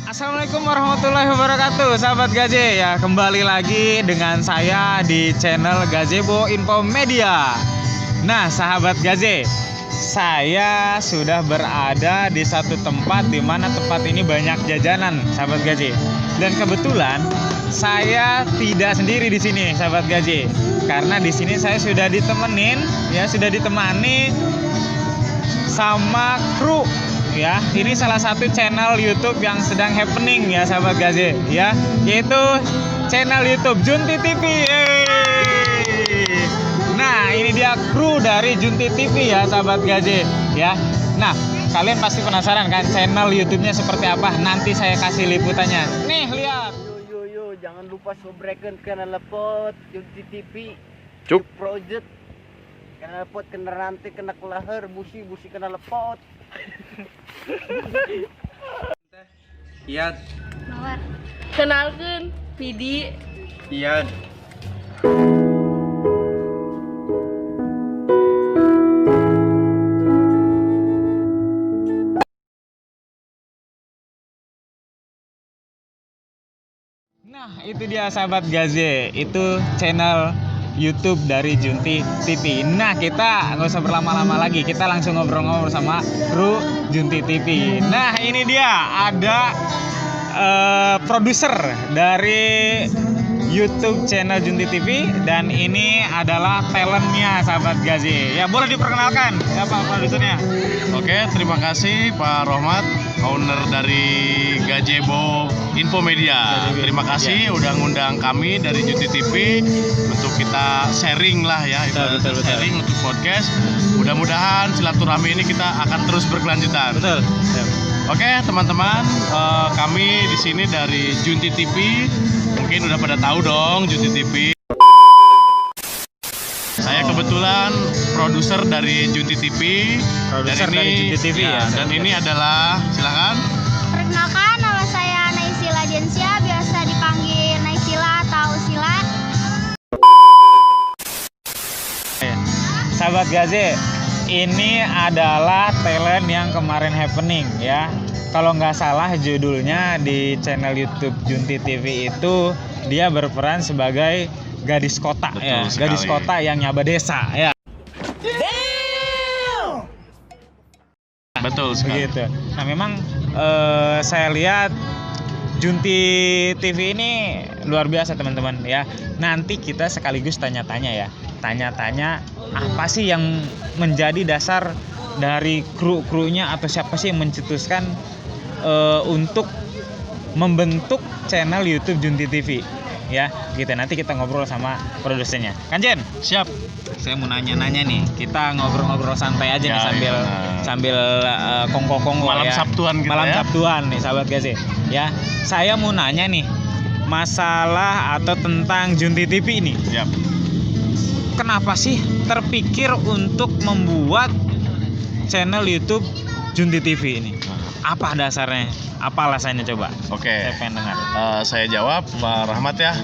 Assalamualaikum warahmatullahi wabarakatuh, sahabat Gaje. Ya, kembali lagi dengan saya di channel Gazebo Info Media. Nah, sahabat Gaje, saya sudah berada di satu tempat di mana tempat ini banyak jajanan, sahabat Gaje. Dan kebetulan saya tidak sendiri di sini, sahabat Gaje. Karena di sini saya sudah ditemani sama kru. Ya, ini salah satu channel YouTube yang sedang happening ya, sahabat Gaje, ya, yaitu channel YouTube Junti TV. Nah, ini dia kru dari Junti TV ya, sahabat Gaje, ya. Nah, kalian pasti penasaran kan channel YouTube-nya seperti apa? Nanti saya kasih liputannya. Nih, lihat. Yo, jangan lupa subscribe kanal pot Junti TV. Cuk. Project. Kanal pot kena rantai, kena kelahar, busi kena lepot. Iyan. Mawar. Kenalkan, Vidi. Iyan. Nah, itu dia sahabat Gaze, itu channel YouTube dari Junti TV. Nah, kita nggak usah berlama-lama lagi, kita langsung ngobrol-ngobrol sama kru Junti TV. Nah, ini dia ada produser dari YouTube channel Junti TV, dan ini adalah talentnya, sahabat Gaze. Ya, boleh diperkenalkan siapa produsernya? Oke, terima kasih Pak Rohmat, owner dari Gazebo Info Media. Terima kasih udah ngundang kami dari Junti TV untuk kita sharing lah ya, Betul. sharing untuk podcast. Mudah-mudahan silaturahmi ini kita akan terus berkelanjutan. Betul. Oke, teman-teman, kami di sini dari Junti TV. Mungkin udah pada tahu dong Junti TV. Saya kebetulan produser dari Junti TV. Produser dari Junti TV ya. Dan ini adalah, silakan. Perkenalkan, nama saya Naysila Jensia, biasa dipanggil Naysila atau Sila. Sahabat Gaze, ini adalah talent yang kemarin happening ya. Kalau nggak salah judulnya di channel YouTube Junti TV itu dia berperan sebagai gadis kota. Betul ya, sekali. Gadis kota yang nyaba desa ya. Betul sekali. Begitu. Nah, memang saya lihat Junti TV ini luar biasa, teman-teman ya. Nanti kita sekaligus tanya-tanya ya. Tanya-tanya apa sih yang menjadi dasar dari kru-krunya atau siapa sih yang mencetuskan untuk membentuk channel YouTube Junti TV ya. Gitu, nanti kita ngobrol sama produsernya. Kan Jen? Siap. Saya mau nanya-nanya nih. Kita ngobrol-ngobrol santai aja Ya, nih sambil kongko-kongko Malam ya. Sabtuan gitu Malam ya. Sabtuan nih, sahabat Gaze. Ya, saya mau nanya nih masalah atau tentang Junti TV ini. Siap. Kenapa sih terpikir untuk membuat channel YouTube Junti TV ini? Apa dasarnya? Apa alasannya coba? Oke. Saya pengen dengar. Saya jawab, Pak Rahmat ya.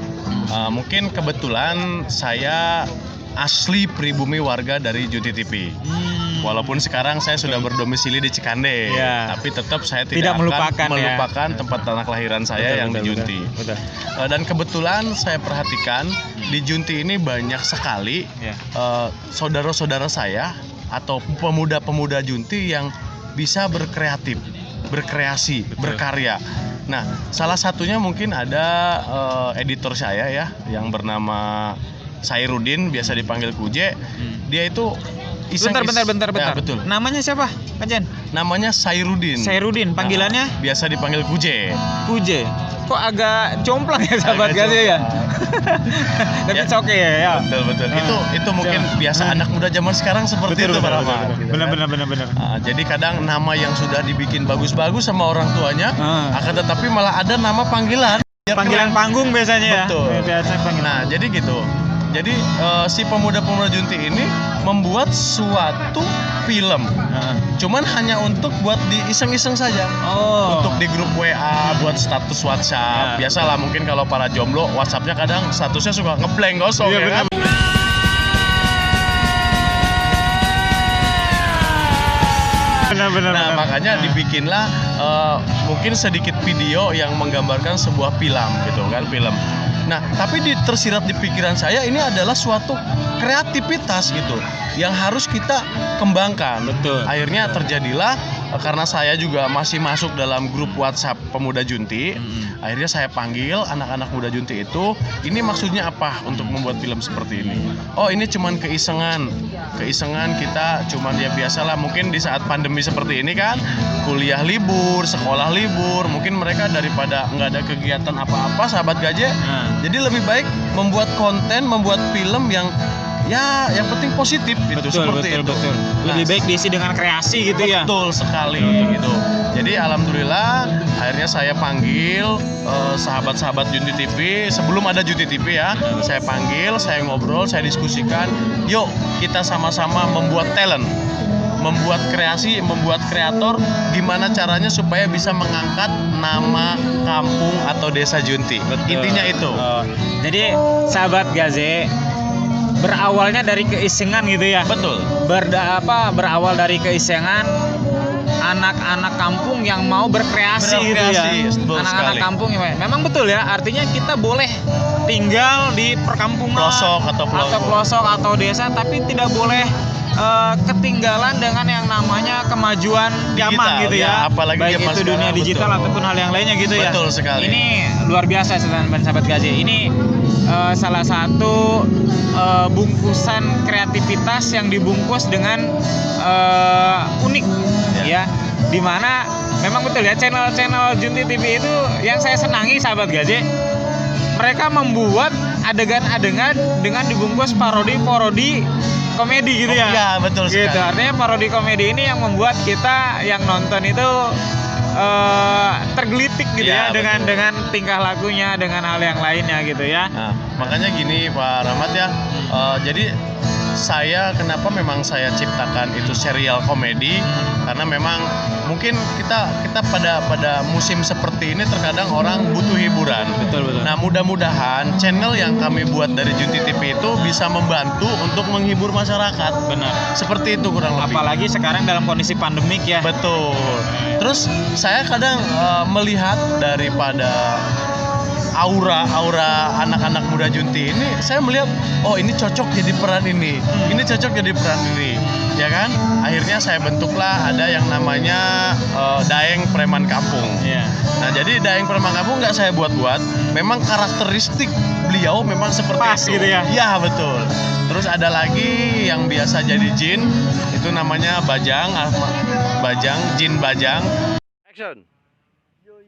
Mungkin kebetulan saya asli pribumi warga dari Junti TV. Walaupun sekarang saya sudah berdomisili di Cikande, Ya. tapi tetap saya Tidak tidak melupakan akan ya. melupakan tempat tanah kelahiran saya yang di Junti. Betul. Dan kebetulan saya perhatikan di Junti ini banyak sekali Ya. saudara-saudara saya atau pemuda-pemuda Junti yang bisa berkreasi, berkarya. Nah, salah satunya mungkin ada editor saya ya, yang bernama Sairudin, biasa dipanggil Kuje. Dia itu Bentar. Ya, betul. Namanya siapa, Pak Jen? Namanya Sairudin. Sairudin, panggilannya? Nah, biasa dipanggil Kuje. Kuje. Kok agak jomplang ya, sahabat Agak Gaze ya? Tapi Ya. oke ya. Betul. Ah. Itu mungkin biasa anak muda zaman sekarang seperti itu, Pak Rahmat. Gitu kan. Benar. Jadi kadang nama yang sudah dibikin bagus-bagus sama orang tuanya, akan tetapi malah ada nama panggilan. Panggilan panggung biasanya ya. Betul. Biasa panggilan. Nah, jadi gitu. Jadi si pemuda-pemuda Junti ini membuat suatu film. Cuman hanya untuk buat di iseng-iseng saja. Oh. Untuk di grup WA, buat status WhatsApp. Ya. Biasalah mungkin kalau para jomblo WhatsAppnya kadang statusnya suka ngeblank kosong Iya, ya benar. kan. Benar-benar. Nah makanya dibikinlah mungkin sedikit video yang menggambarkan sebuah film gitu kan, film. Nah tapi tersirat di pikiran saya ini adalah suatu kreativitas gitu yang harus kita kembangkan. Betul. Akhirnya terjadilah karena saya juga masih masuk dalam grup WhatsApp Pemuda Junti. Akhirnya saya panggil anak-anak muda Junti itu, ini maksudnya apa untuk membuat film seperti ini? Oh ini cuman keisengan kita, cuman ya biasalah mungkin di saat pandemi seperti ini kan, kuliah libur, sekolah libur, mungkin mereka daripada nggak ada kegiatan apa-apa, sahabat Gaje, jadi lebih baik membuat konten, membuat film yang ya yang penting positif gitu, seperti itu. Betul. Lebih Nah, baik diisi dengan kreasi gitu ya. betul sekali gitu. Jadi alhamdulillah akhirnya saya panggil sahabat-sahabat Junti TV sebelum ada Junti TV ya. Saya panggil, saya ngobrol, saya diskusikan. Yuk kita sama-sama membuat talent, membuat kreasi, membuat kreator. Gimana caranya supaya bisa mengangkat nama kampung atau desa Junti. Intinya itu. Oh, jadi sahabat Gaze berawalnya dari keisengan gitu ya. Betul. Berawal dari keisengan anak-anak kampung yang mau berkreasi gitu ya. Betul Anak-anak sekali. kampung ya. Memang betul ya. Artinya kita boleh tinggal di perkampungan Pelosok atau pelosok atau desa, tapi tidak boleh ketinggalan dengan yang namanya kemajuan zaman Digital, gitu ya, ya. apalagi Baik zaman itu dunia sekarang, digital betul. ataupun hal yang lainnya gitu ya. Betul sekali. Ini luar biasa sahabat Gaje. Ini salah satu bungkusan kreativitas yang dibungkus dengan unik ya. Dimana memang betul ya, channel Junti TV itu yang saya senangi sahabat Gaje, mereka membuat adegan-adegan dengan dibungkus parodi komedi gitu ya. Iya, betul sekali. Gitu. Artinya parodi komedi ini yang membuat kita yang nonton itu tergelitik gitu ya, Iya, dengan tingkah lakunya, dengan hal yang lainnya gitu ya. Nah, makanya gini Pak Rahmat ya. Jadi kenapa memang saya ciptakan itu serial komedi, karena memang mungkin kita pada musim seperti ini terkadang orang butuh hiburan. Betul. Nah, mudah-mudahan channel yang kami buat dari Junti TV itu bisa membantu untuk menghibur masyarakat. Benar. Seperti itu kurang lebih. Apalagi sekarang dalam kondisi pandemik ya. Betul. Terus saya kadang melihat daripada aura anak-anak muda Junti ini, saya melihat oh ini cocok jadi peran ini ya kan. Akhirnya saya bentuklah ada yang namanya Daeng Preman Kampung. Iya. Nah jadi Daeng Preman Kampung nggak saya buat-buat, memang karakteristik beliau memang seperti Pas itu gitu ya? Iya betul. Terus ada lagi yang biasa jadi jin, itu namanya Bajang, Jin Bajang. Action. Yo,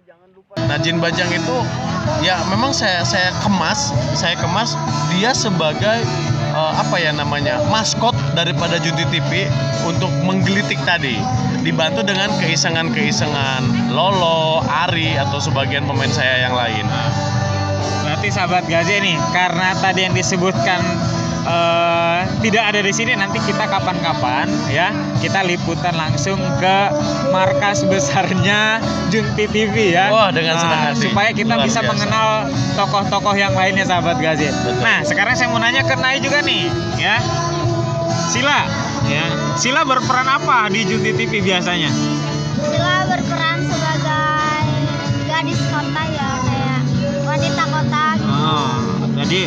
jangan lupa. Nah, Jin Bajang itu ya memang saya kemas dia sebagai maskot daripada Junti TV untuk menggelitik tadi. Dibantu dengan keisengan Lolo, Ari atau sebagian pemain saya yang lain. Berarti sahabat Gaje nih, karena tadi yang disebutkan tidak ada di sini, nanti kita kapan-kapan ya kita liputan langsung ke markas besarnya Junti TV ya. Wah, dengan senang hati. Supaya kita Luar bisa biasa. mengenal tokoh-tokoh yang lainnya sahabat Gaje. Betul. Nah, sekarang saya mau nanya ke Nai juga nih ya. Sila berperan apa di Junti TV biasanya? Sila berperan sebagai gadis kota ya, kayak wanita kota gitu. Jadi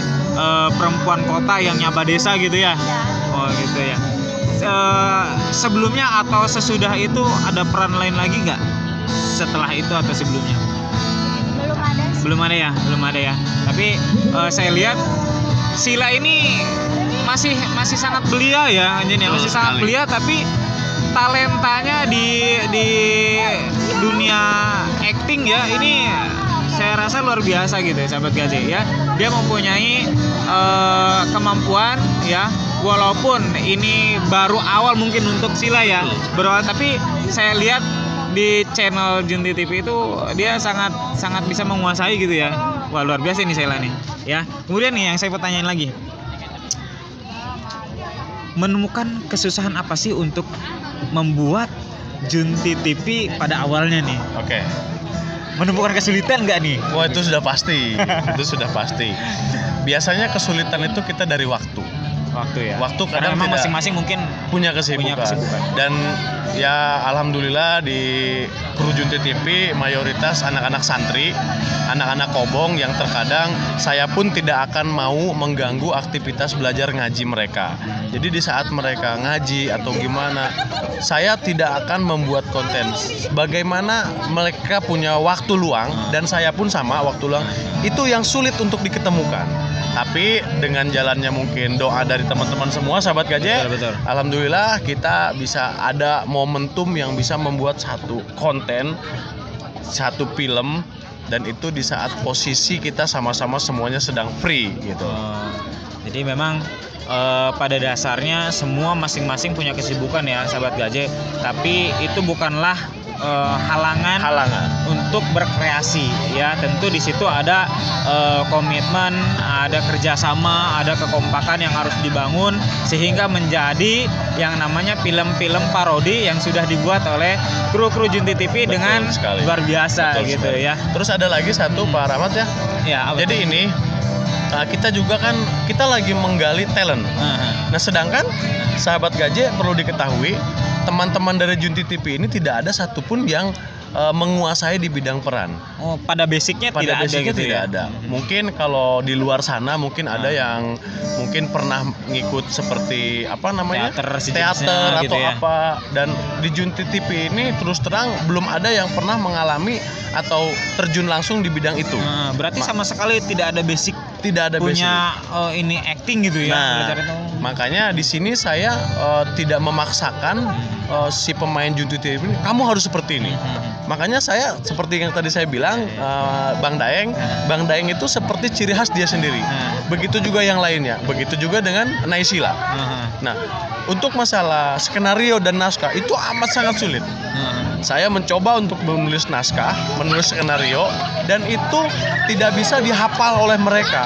perempuan kota yang nyaba desa gitu ya? Ya. Oh gitu ya. Sebelumnya atau sesudah itu ada peran lain lagi nggak? Setelah itu atau sebelumnya? Belum ada sih. Belum ada ya. Tapi saya lihat Sila ini masih sangat belia ya, Anjing ya. Betul Masih sangat sekali. belia, tapi talentanya di dunia acting ya ini saya rasa luar biasa gitu ya sahabat Gaje ya. Dia mempunyai kemampuan ya, walaupun ini baru awal mungkin untuk Sila ya, berawal, tapi saya lihat di channel Junti TV itu dia sangat bisa menguasai gitu ya. Wah, luar biasa nih Sheila nih. Ya. Kemudian nih yang saya mau tanyain lagi. Menemukan kesusahan apa sih untuk membuat Junti TV pada awalnya nih? Oke. Menemukan kesulitan nggak nih? Wah, itu sudah pasti. Itu sudah pasti. Biasanya kesulitan itu kita dari waktu. Waktu ya. Waktu Karena kadang memang tidak masing-masing mungkin punya kesibukan. Dan ya alhamdulillah di kru Junti TV mayoritas anak-anak santri, anak-anak kobong yang terkadang saya pun tidak akan mau mengganggu aktivitas belajar ngaji mereka. Jadi di saat mereka ngaji atau gimana, saya tidak akan membuat konten. Bagaimana mereka punya waktu luang dan saya pun sama waktu luang, itu yang sulit untuk diketemukan. Tapi dengan jalannya mungkin doa dari teman-teman semua sahabat Gajah, Betul. alhamdulillah kita bisa ada momentum yang bisa membuat satu konten, satu film, dan itu di saat posisi kita sama-sama semuanya sedang free gitu. Jadi memang pada dasarnya semua masing-masing punya kesibukan ya sahabat Gajah, tapi itu bukanlah halangan untuk berkreasi ya. Tentu di situ ada komitmen, ada kerjasama, ada kekompakan yang harus dibangun sehingga menjadi yang namanya film-film parodi yang sudah dibuat oleh kru Junti TV. Betul dengan sekali. luar biasa. Betul gitu sekali. ya. Terus ada lagi satu Pak Rahmat ya. Ya, apa Jadi tuh? ini kita juga kan kita lagi menggali talent. Nah, sedangkan sahabat Gajah perlu diketahui, teman-teman dari Junti TV ini tidak ada satupun yang menguasai di bidang peran. Oh, pada basicnya Pada tidak ada basicnya gitu tidak ya. ada. Mungkin kalau di luar sana mungkin ada yang mungkin pernah ngikut seperti apa namanya? Teater atau gitu ya. apa. Dan di Junti TV ini terus terang belum ada yang pernah mengalami atau terjun langsung di bidang itu. Berarti sama sekali tidak ada basic Tidak ada basic. punya ini acting gitu ya. Nah, belajar itu. makanya di sini saya tidak memaksakan si pemain Junti TV ini kamu harus seperti ini. Makanya saya seperti yang tadi saya bilang, Bang Daeng itu seperti ciri khas dia sendiri. Begitu juga yang lainnya. Begitu juga dengan Naysila. Nah, untuk masalah skenario dan naskah itu amat sangat sulit. Saya mencoba untuk menulis naskah, menulis skenario, dan itu tidak bisa dihafal oleh mereka.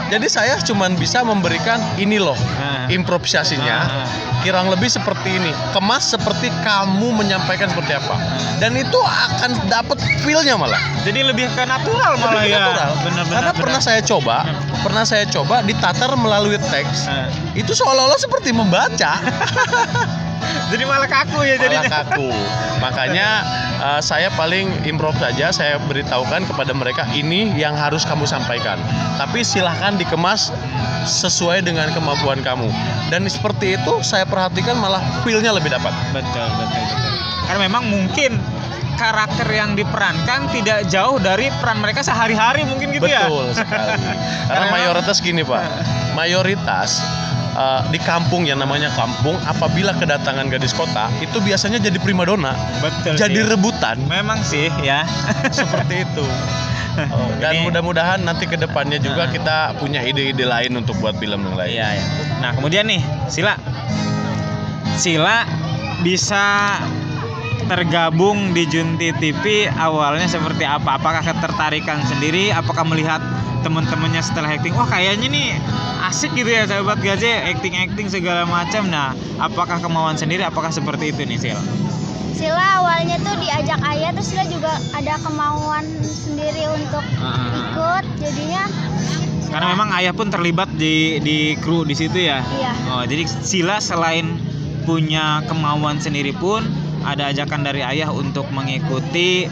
Jadi saya cuma bisa memberikan ini loh improvisasinya, kurang lebih seperti ini, kemas seperti kamu menyampaikan seperti apa, dan itu akan dapat feel-nya malah. Jadi lebih ke natural malah Lebih ya. natural. Benar-benar. Karena pernah saya coba ditatar melalui teks, itu seolah-olah seperti membaca. Jadi malah kaku ya Malah jadinya. kaku. Makanya saya paling improv saja, saya beritahukan kepada mereka ini yang harus kamu sampaikan. Tapi silahkan dikemas sesuai dengan kemampuan kamu. Dan seperti itu saya perhatikan malah feel-nya lebih dapat. Betul. Karena memang mungkin karakter yang diperankan tidak jauh dari peran mereka sehari-hari mungkin gitu ya. Betul sekali. Karena mayoritas gini Pak, mayoritas di kampung yang namanya kampung, apabila kedatangan gadis kota itu biasanya jadi primadona, Betul. jadi sih. rebutan. Memang sih ya. Seperti itu. Dan Ini- mudah-mudahan nanti ke depannya juga kita punya ide-ide lain untuk buat film yang lain. Iya. Nah kemudian nih Sila bisa tergabung di Junti TV awalnya seperti apa? Apakah ketertarikan sendiri? Apakah melihat teman-temannya setelah acting, wah kayaknya nih asik gitu ya sahabat Gajah, acting segala macam. Nah, apakah kemauan sendiri? Apakah seperti itu nih Sila awalnya tuh diajak ayah, terus Sila juga ada kemauan sendiri untuk ikut, jadinya Karena memang ayah pun terlibat di kru di situ ya. iya. Oh, jadi Sila selain punya kemauan sendiri pun ada ajakan dari ayah untuk mengikuti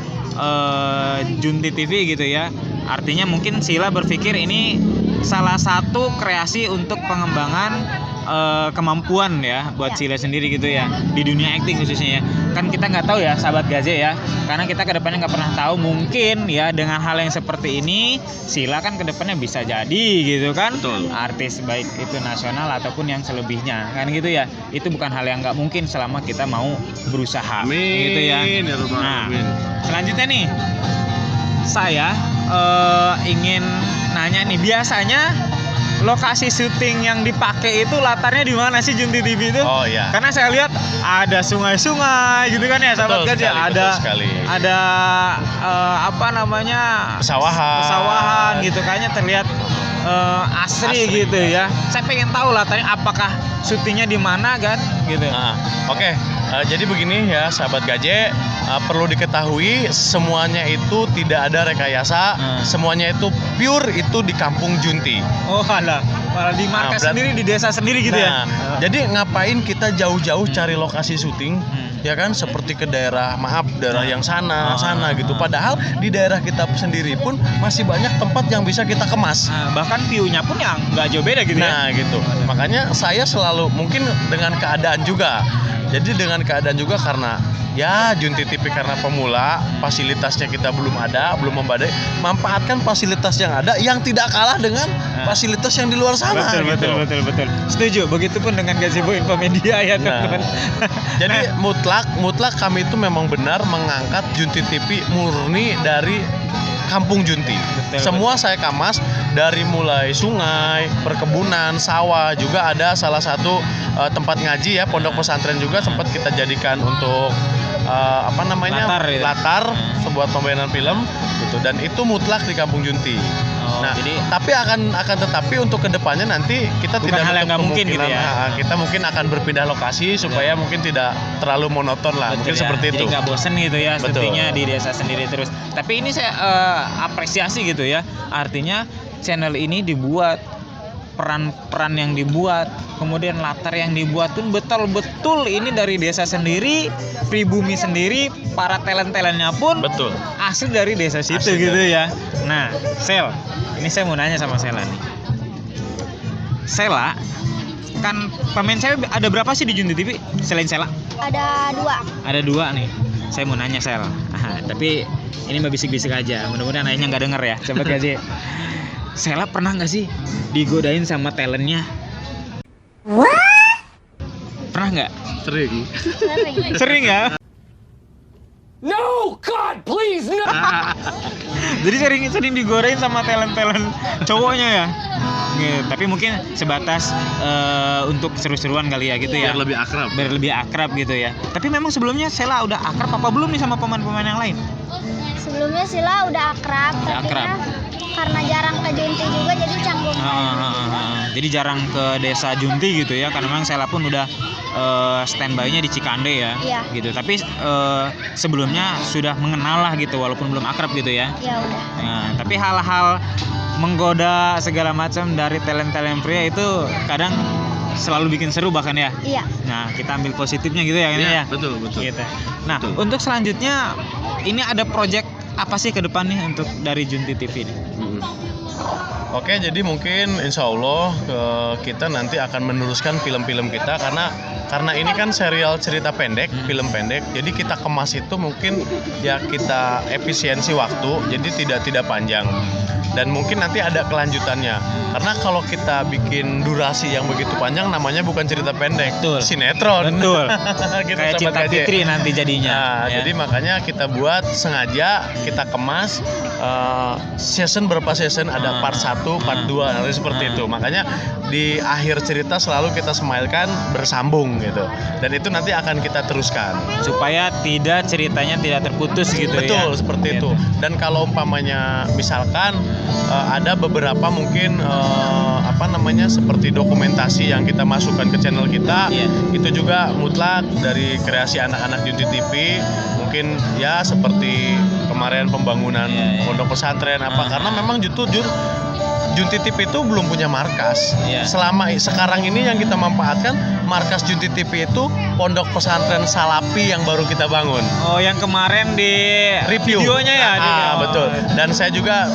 Junti TV gitu ya. Artinya mungkin Sila berpikir ini salah satu kreasi untuk pengembangan kemampuan ya buat Sila sendiri gitu ya di dunia acting khususnya ya. Kan kita nggak tahu ya sahabat Gajah ya, karena kita kedepannya nggak pernah tahu, mungkin ya dengan hal yang seperti ini Sila kan kedepannya bisa jadi gitu kan. Betul. Artis baik itu nasional ataupun yang selebihnya kan gitu ya. Itu bukan hal yang nggak mungkin selama kita mau berusaha gitu ya. Nah, selanjutnya nih saya ingin nanya nih, biasanya lokasi syuting yang dipakai itu latarnya di mana sih Junti TV itu? Oh iya. Karena saya lihat ada sungai-sungai gitu kan ya, sahabat Betul Gajah. sekali, Ada betul sekali. ada apa namanya? Pesawahan gitu, kayaknya terlihat asri Asri, gitu ya. Saya pengen tahu latarnya apakah syutingnya di mana kan gitu. Nah, oke. Jadi begini ya sahabat Gaje, perlu diketahui semuanya itu tidak ada rekayasa, semuanya itu pure itu di Kampung Junti. Oh alah, malah di markas sendiri, di desa sendiri gitu ya. Jadi ngapain kita jauh-jauh cari lokasi syuting? Ya kan, seperti ke daerah yang sana gitu. Padahal di daerah kita sendiri pun masih banyak tempat yang bisa kita kemas. Bahkan view-nya pun yang nggak jauh beda gitu ya. Nah gitu. Makanya saya selalu mungkin dengan keadaan juga. Jadi dengan keadaan juga karena ya Junti TV karena pemula, fasilitasnya kita belum ada, belum memadai, manfaatkan fasilitas yang ada yang tidak kalah dengan fasilitas yang di luar sana. Betul. Setuju. Begitupun dengan Gazebo Infomedia ya teman-teman. Jadi mutlak kami itu memang benar mengangkat Junti TV murni dari Kampung Junti. Semua saya kamas dari mulai sungai, perkebunan, sawah, juga ada salah satu tempat ngaji ya, pondok pesantren juga sempat kita jadikan untuk latar sebuah pembayaran film gitu, dan itu mutlak di Kampung Junti. Jadi tapi akan tetapi untuk kedepannya nanti kita bukan tidak hal yang nggak mungkin gitu ya. Kita mungkin akan berpindah lokasi supaya mungkin tidak terlalu monoton lah. Mungkin seperti itu. Jadi nggak bosen gitu ya Betul. syutingnya di desa sendiri terus. Tapi ini saya apresiasi gitu ya. Artinya channel ini dibuat, peran-peran yang dibuat, kemudian latar yang dibuat pun betul-betul ini dari desa sendiri, pribumi sendiri, para talent-talentnya pun Betul. asli dari desa situ Asli gitu ya. Nah, Sel, ini saya mau nanya sama Sela nih. Sela, kan pemain saya ada berapa sih di Junti TV selain Sela? Ada 2. Ada 2 nih. Saya mau nanya Sel. Tapi ini mah bisik-bisik aja. Mudah-mudahan ayahnya nggak denger ya, sobat Gaji. Sela pernah nggak sih digodain sama talentnya? Pernah nggak? Sering. Sering ya? No, God, please, no. Jadi sering digodain sama talent-talent cowoknya ya? Gitu. Tapi mungkin sebatas untuk seru-seruan kali ya gitu ya. Biar lebih akrab gitu ya. Tapi memang sebelumnya Sela udah akrab apa belum nih sama pemain-pemain yang lain? Sebelumnya Sila udah akrab, Udah tapi akrab. karena jarang ke Junti juga jadi canggung. Jadi jarang ke desa Junti gitu ya, karena memang Sela pun udah standby-nya di Cikande ya. Iya. Gitu. Tapi sebelumnya sudah mengenal lah gitu, walaupun belum akrab gitu ya. Ya udah. Nah, tapi hal-hal menggoda segala macam dari talent-talent pria itu kadang selalu bikin seru bahkan ya. Iya. Nah, kita ambil positifnya gitu ya, ini ya. Betul. Gitu. Nah, Betul. untuk selanjutnya ini ada project apa sih ke depan nih untuk dari Junti TV ini? Oke, jadi mungkin insya Allah kita nanti akan meneruskan film-film kita karena ini kan serial cerita pendek, film pendek. Jadi kita kemas itu mungkin ya kita efisiensi waktu, jadi tidak panjang. Dan mungkin nanti ada kelanjutannya. Karena kalau kita bikin durasi yang begitu panjang, namanya bukan cerita pendek, Betul. sinetron. Betul. Gitu, Kayak Sobat Cinta Gaje. Fitri nanti jadinya. Nah, ya. jadi makanya kita buat sengaja kita kemas season berapa season, ada part 1, part 2, nanti seperti itu. Makanya di akhir cerita selalu kita smilekan bersambung gitu. Dan itu nanti akan kita teruskan. Supaya ceritanya tidak terputus gitu ya. Betul, seperti itu. Dan kalau umpamanya misalkan ada beberapa mungkin seperti dokumentasi yang kita masukkan ke channel kita, itu juga mutlak dari kreasi anak-anak Junti TV. Mungkin ya seperti kemarin pembangunan pondok pesantren karena memang jujur Junti TV itu belum punya markas. Selama sekarang ini yang kita manfaatkan markas Junti TV itu pondok pesantren Salapi yang baru kita bangun. Oh, yang kemarin di Review videonya ya. Betul. Dan saya juga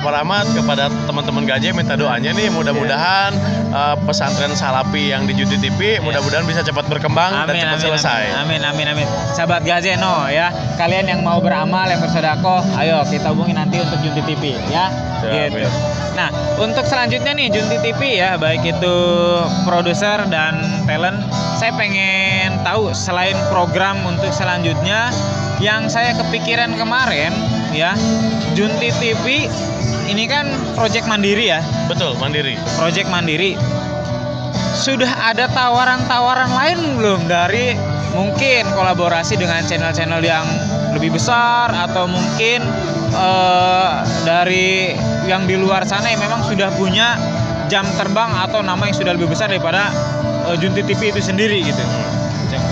Rahmat kepada teman-teman Gaje minta doanya nih, mudah-mudahan pesantren Salapi yang di Junti TV mudah-mudahan bisa cepat berkembang dan cepat selesai. Amin. Sahabat Gaje ya, kalian yang mau beramal, yang bersedekah, ayo kita hubungi nanti untuk Junti TV ya. Gitu. Nah, untuk selanjutnya nih Junti TV ya, baik itu produser dan talent, saya pengen tahu selain program untuk selanjutnya yang saya kepikiran kemarin ya, Junti TV ini kan project mandiri ya. Betul, mandiri. Project mandiri. Sudah ada tawaran-tawaran lain belum dari mungkin kolaborasi dengan channel-channel yang lebih besar atau mungkin dari yang di luar sana yang memang sudah punya jam terbang atau nama yang sudah lebih besar daripada Junti TV itu sendiri gitu.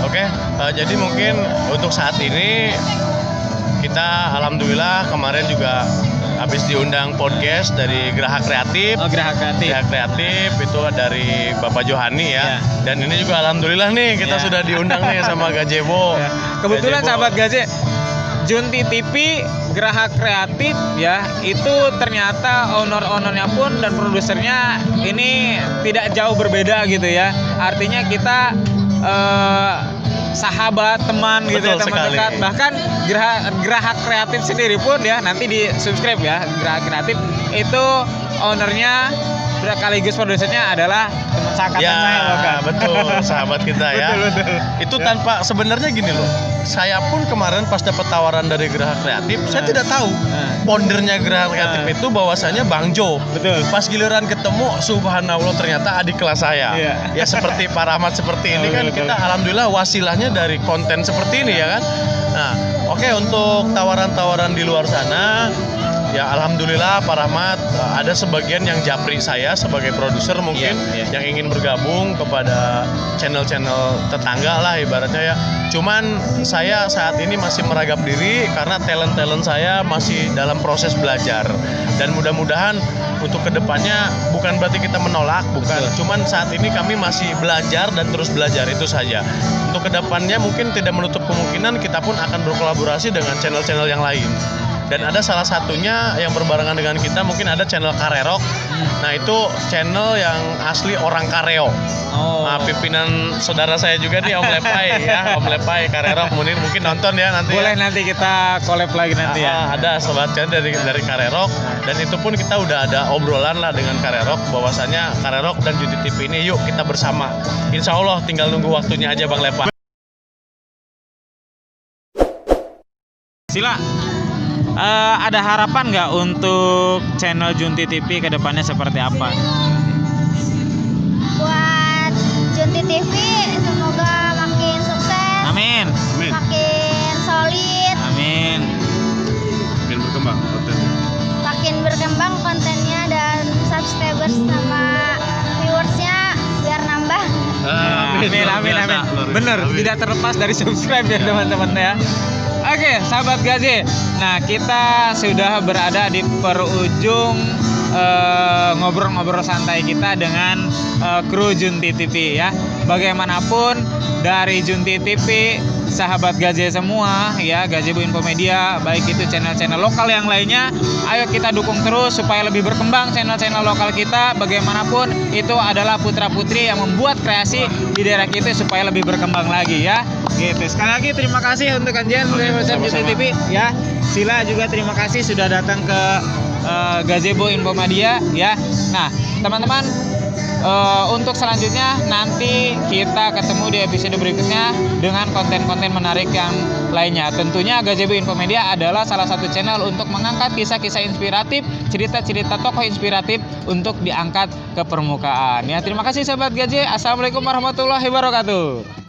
Oke, jadi mungkin untuk saat ini kita alhamdulillah kemarin juga habis diundang podcast dari Geraha Kreatif. Oh, Geraha Kreatif. Geraha Kreatif itu dari Bapak Johani ya. Ya. Dan ini juga alhamdulillah nih kita Ya. sudah diundang nih sama Gazebo. Ya. Kebetulan Gazebo. sahabat Gaze, Junti TV, Geraha Kreatif ya, itu ternyata owner-ownernya pun dan produsernya ini tidak jauh berbeda gitu ya. Artinya kita sahabat, teman gitu ya, Betul teman sekali. dekat. Bahkan Geraha Kreatif sendiri pun ya, nanti di subscribe ya, Geraha Kreatif itu ownernya sekaligus produsernya adalah teman seangkatan Ya, saya loh kan. betul, sahabat kita ya. Betul. Itu Ya. tanpa sebenarnya gini loh. Saya pun kemarin pas dapat tawaran dari Geraha Kreatif, saya tidak tahu foundernya Geraha Kreatif itu bahwasanya Bang Jo. Betul. Pas giliran ketemu, subhanallah ternyata adik kelas saya. Iya. Ya seperti Pak Rahmat seperti ini kan Betul. kita alhamdulillah wasilahnya dari konten seperti ini ya kan. Nah, oke, untuk tawaran-tawaran di luar sana, ya alhamdulillah Pak Rahmat ada sebagian yang japri saya sebagai produser mungkin Iya. yang ingin bergabung kepada channel-channel tetangga lah ibaratnya ya. Cuman saya saat ini masih meragap diri karena talent-talent saya masih dalam proses belajar. Dan mudah-mudahan untuk kedepannya bukan berarti kita menolak, bukan. Cuman saat ini kami masih belajar dan terus belajar, itu saja. Untuk kedepannya mungkin tidak menutup kemungkinan kita pun akan berkolaborasi dengan channel-channel yang lain. Dan ada salah satunya yang berbarengan dengan kita, mungkin ada channel Karerok. Nah itu channel yang asli orang Kareo. Oh. Nah, pimpinan saudara saya juga nih Om Lepai ya, Om Lepai Karerok mungkin nonton ya nanti. Boleh Ya. nanti kita collab lagi nanti ya. Ada sobat channel dari Karerok, dan itu pun kita udah ada obrolan lah dengan Karerok bahwasanya Karerok dan Junti TV ini yuk kita bersama. Insya Allah tinggal nunggu waktunya aja Bang Lepai. Sila, ada harapan nggak untuk channel Junti TV ke depannya seperti apa? Buat Junti TV semoga makin sukses, Amin. makin solid, Amin. makin berkembang kontennya, dan subscribers sama viewersnya biar nambah. Amin. Bener, tidak terlepas dari subscribe ya teman-teman ya. Oke, sahabat Gazi. Nah, kita sudah berada di perujung ngobrol-ngobrol santai kita dengan kru Junti TV ya. Bagaimanapun dari Junti TV, sahabat Gazi semua ya, Gazebo Infomedia, baik itu channel-channel lokal yang lainnya, ayo kita dukung terus supaya lebih berkembang channel-channel lokal kita. Bagaimanapun itu adalah putra-putri yang membuat kreasi di daerah kita supaya lebih berkembang lagi ya. Gitu. Sekali lagi terima kasih untuk kajian dari Junti TV ya. Sila juga terima kasih sudah datang ke Gazebo Infomedia ya. Nah, teman-teman, untuk selanjutnya nanti kita ketemu di episode berikutnya dengan konten-konten menarik yang lainnya. Tentunya Gazebo Infomedia adalah salah satu channel untuk mengangkat kisah-kisah inspiratif, cerita-cerita tokoh inspiratif untuk diangkat ke permukaan. Ya, terima kasih sahabat Gaze. Assalamualaikum warahmatullahi wabarakatuh.